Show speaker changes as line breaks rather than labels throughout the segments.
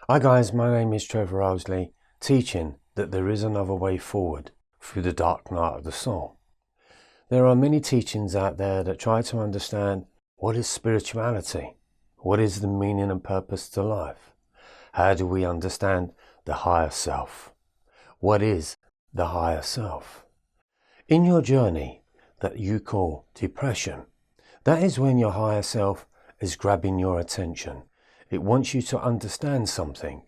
Hi guys, my name is Trevor Owsley, teaching that there is another way forward through the dark night of the soul. There are many teachings out there that try to understand what is spirituality, what is the meaning and purpose to life, how do we understand the higher self, what is the higher self. In your journey that you call depression, that is when your higher self is grabbing your attention. It wants you to understand something.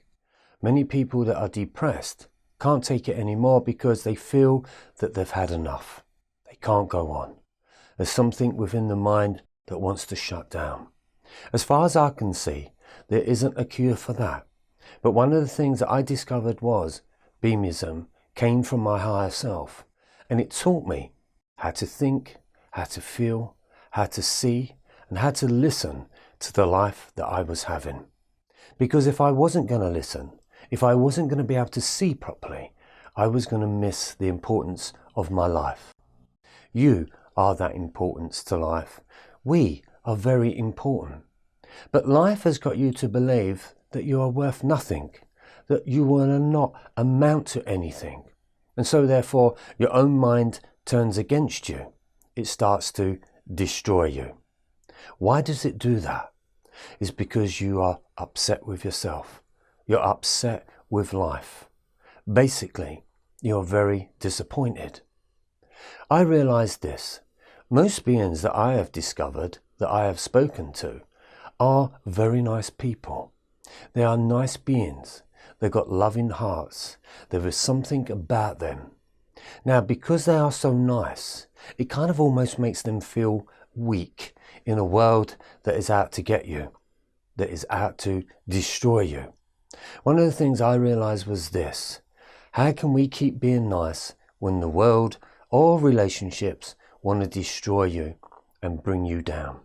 Many people that are depressed can't take it anymore because they feel that they've had enough. They can't go on. There's something within the mind that wants to shut down. As far as I can see, there isn't a cure for that. But one of the things that I discovered was beamism came from my higher self, and it taught me how to think, how to feel, how to see, and how to listen to the life that I was having. Because if I wasn't going to listen, if I wasn't going to be able to see properly, I was going to miss the importance of my life. You are that importance to life. We are very important. But life has got you to believe that you are worth nothing, that you will not amount to anything. And so therefore your own mind turns against you. It starts to destroy you. Why does it do that? It's because you are upset with yourself. You're upset with life. Basically, you're very disappointed. I realized this. Most beings that I have discovered, that I have spoken to, are very nice people. They are nice beings. They've got loving hearts. There is something about them. Now, because they are so nice, it kind of almost makes them feel weak in a world that is out to get you, that is out to destroy you. One of the things I realized was this: how can we keep being nice when the world or relationships want to destroy you and bring you down?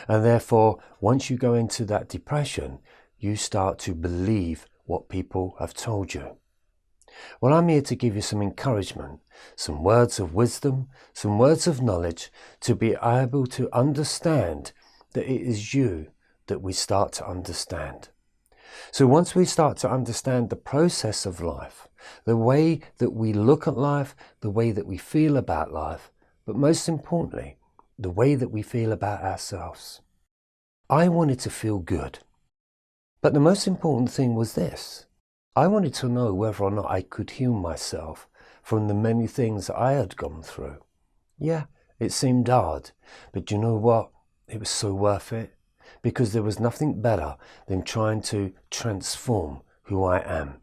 And therefore, once you go into that depression, you start to believe what people have told you. Well, I'm here to give you some encouragement, some words of wisdom, some words of knowledge to be able to understand that it is you that we start to understand. So once we start to understand the process of life, the way that we look at life, the way that we feel about life, but most importantly, the way that we feel about ourselves. I wanted to feel good. But the most important thing was this: I wanted to know whether or not I could heal myself from the many things that I had gone through. Yeah, it seemed hard, but you know what? It was so worth it, because there was nothing better than trying to transform who I am.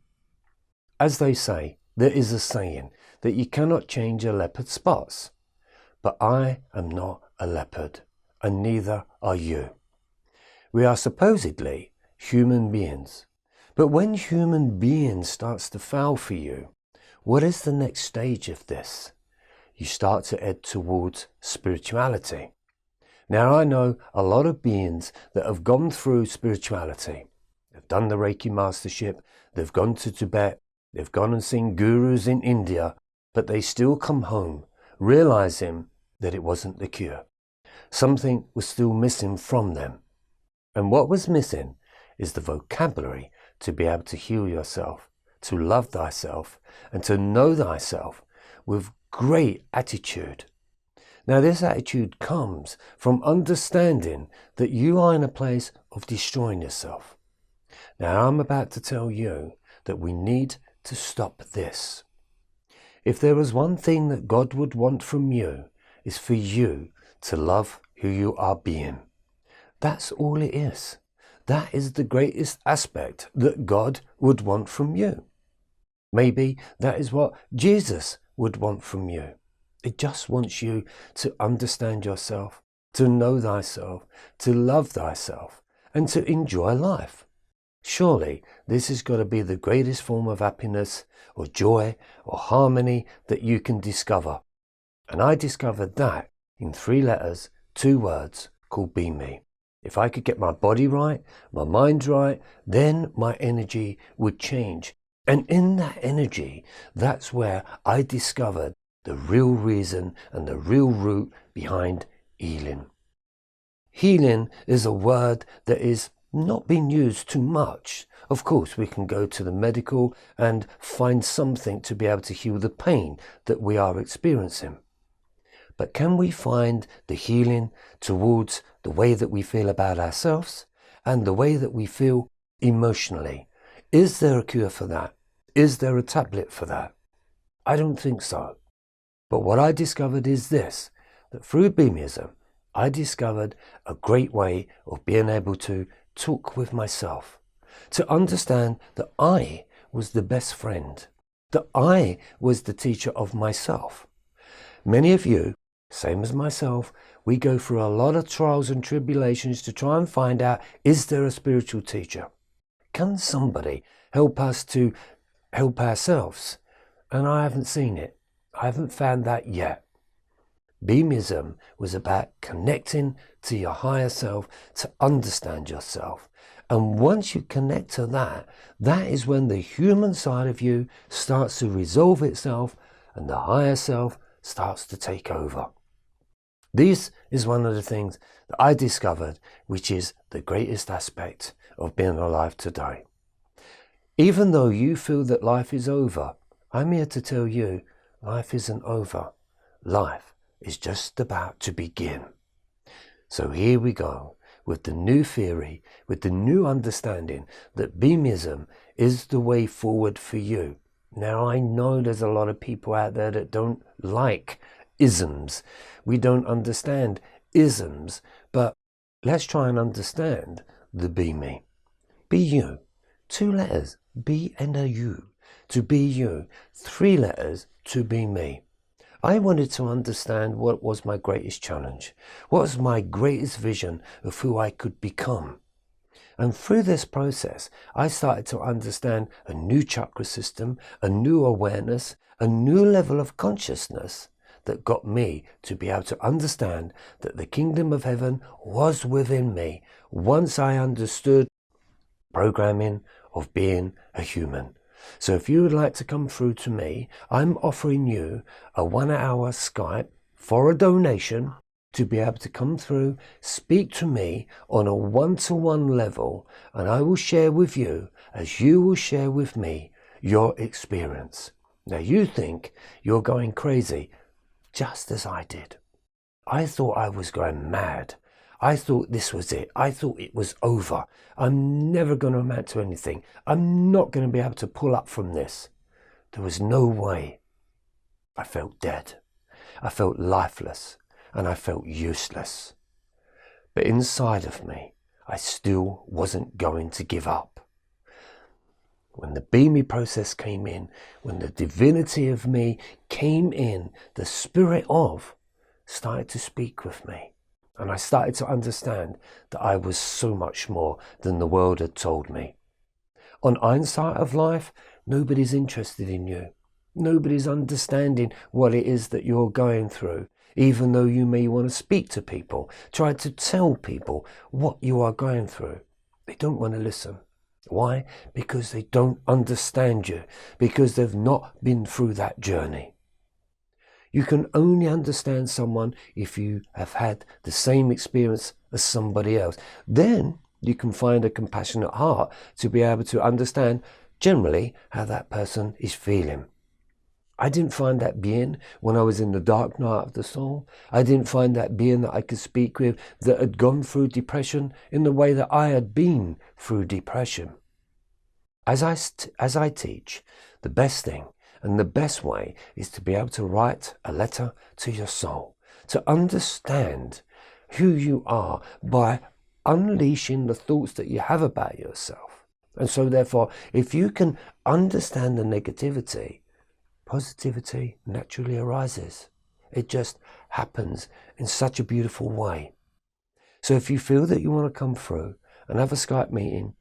As they say, there is a saying that you cannot change a leopard's spots. But I am not a leopard, and neither are you. We are supposedly human beings. But when human being starts to fail for you, what is the next stage of this? You start to head towards spirituality. Now, I know a lot of beings that have gone through spirituality. They've done the Reiki Mastership, they've gone to Tibet, they've gone and seen gurus in India, but they still come home realizing that it wasn't the cure. Something was still missing from them. And what was missing is the vocabulary to be able to heal yourself, to love thyself, and to know thyself with great attitude. Now, this attitude comes from understanding that you are in a place of destroying yourself. Now, I'm about to tell you that we need to stop this. If there was one thing that God would want from you, is for you to love who you are being. That's all it is. That is the greatest aspect that God would want from you. Maybe that is what Jesus would want from you. It just wants you to understand yourself, to know thyself, to love thyself, and to enjoy life. Surely this has got to be the greatest form of happiness or joy or harmony that you can discover. And I discovered that in 3 letters, 2 words, called Be Me. If I could get my body right, my mind right, then my energy would change. And in that energy, that's where I discovered the real reason and the real root behind healing. Healing is a word that is not being used too much, Of course, we can go to the medical and find something to be able to heal the pain that we are experiencing. But can we find the healing towards the way that we feel about ourselves and the way that we feel emotionally? Is there a cure for that? Is there a tablet for that? I don't think so. But what I discovered is this, that through Beamism, I discovered a great way of being able to talk with myself, to understand that I was the best friend, that I was the teacher of myself. Many of you, same as myself, we go through a lot of trials and tribulations to try and find out, is there a spiritual teacher? Can somebody help us to help ourselves? And I haven't seen it. I haven't found that yet. Beamism was about connecting to your higher self to understand yourself. And once you connect to that, that is when the human side of you starts to resolve itself and the higher self starts to take over. This is one of the things that I discovered, which is the greatest aspect of being alive today. Even though you feel that life is over, I'm here to tell you life isn't over. Life is just about to begin. So here we go with the new theory, with the new understanding that Beamism is the way forward for you. Now I know there's a lot of people out there that don't like isms. We don't understand isms, but let's try and understand the Be Me. Be you. 2 letters, B and a U. To be you. 3 letters, to be me. I wanted to understand what was my greatest challenge. What was my greatest vision of who I could become? And through this process, I started to understand a new chakra system, a new awareness, a new level of consciousness that got me to be able to understand that the kingdom of heaven was within me once I understood programming of being a human. So if you would like to come through to me, I'm offering you a 1-hour Skype for a donation to be able to come through, speak to me on a one-to-one level, and I will share with you, as you will share with me, your experience. Now you think you're going crazy, just as I did. I thought I was going mad. I thought this was it. I thought it was over. I'm never going to amount to anything. I'm not going to be able to pull up from this. There was no way. I felt dead. I felt lifeless. And I felt useless. But inside of me, I still wasn't going to give up. When the Be Me process came in, when the divinity of me came in, the spirit of started to speak with me. And I started to understand that I was so much more than the world had told me. On hindsight of life, nobody's interested in you. Nobody's understanding what it is that you're going through. Even though you may want to speak to people, try to tell people what you are going through. They don't want to listen. Why? Because they don't understand you. Because they've not been through that journey. You can only understand someone if you have had the same experience as somebody else. Then you can find a compassionate heart to be able to understand generally how that person is feeling. I didn't find that being when I was in the dark night of the soul. I didn't find that being that I could speak with that had gone through depression in the way that I had been through depression. As I teach, the best thing and the best way is to be able to write a letter to your soul, to understand who you are by unleashing the thoughts that you have about yourself. And so therefore, if you can understand the negativity, positivity naturally arises. It just happens in such a beautiful way. So if you feel that you want to come through and have a Skype meeting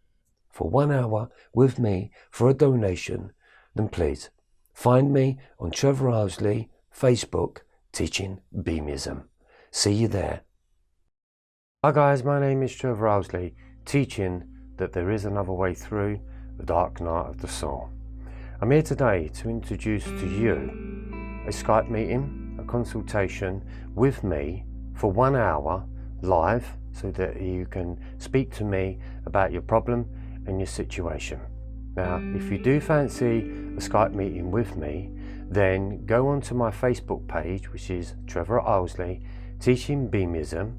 for 1 hour with me for a donation, then please find me on Trevor Owsley, Facebook, teaching Beamism. See you there. Hi guys, my name is Trevor Owsley, teaching that there is another way through the dark night of the soul. I'm here today to introduce to you a Skype meeting, a consultation with me for 1 hour live so that you can speak to me about your problem and your situation. Now, if you do fancy a Skype meeting with me, then go onto my Facebook page, which is Trevor Owsley, Teaching Beamism,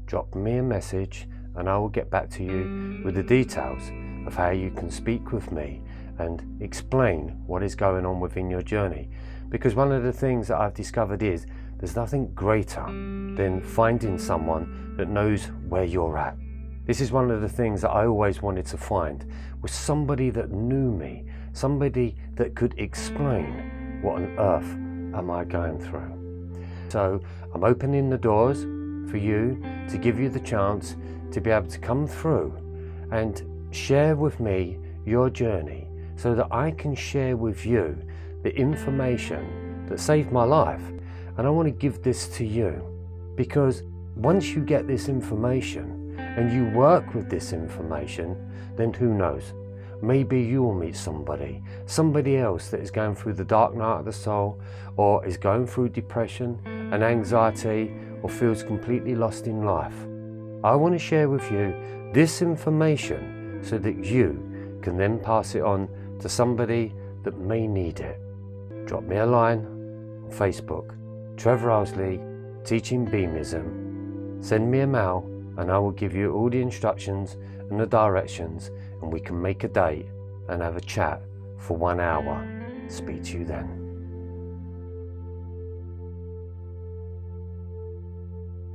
drop me a message, and I will get back to you with the details of how you can speak with me and explain what is going on within your journey. Because one of the things that I've discovered is there's nothing greater than finding someone that knows where you're at. This is one of the things that I always wanted to find, was somebody that knew me, somebody that could explain what on earth am I going through. So I'm opening the doors for you, to give you the chance to be able to come through and share with me your journey, so that I can share with you the information that saved my life. And I want to give this to you, because once you get this information and you work with this information, then who knows, maybe you will meet somebody else that is going through the dark night of the soul, or is going through depression and anxiety, or feels completely lost in life. I want to share with you this information so that you can then pass it on to somebody that may need it. Drop me a line on Facebook, Trevor Owsley, Teaching Beamism. Send me a mail and I will give you all the instructions and the directions, and we can make a date and have a chat for 1 hour. Speak to you then.